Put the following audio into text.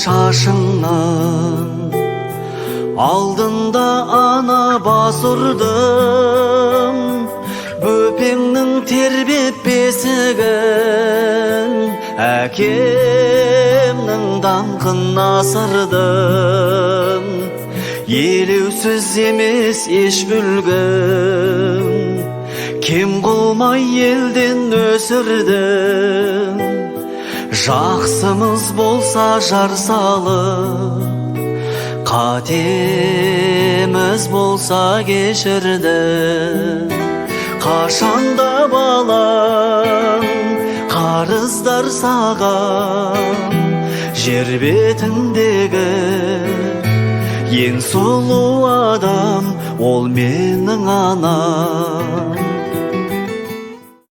шашыңнан. Алдында ана бас ұрдым, бөпеңнің тербеп бесігін, әкемнің даңқын асырдым. Елеусіз емес еш бүлгім, кем қылмай елден өсірдім. Жақсымыз болса жар салып, қатеміз болса кешірдім. Қашанда балам қарыздар саған, жер бетіндегі ең сұлу адам ол менің анам.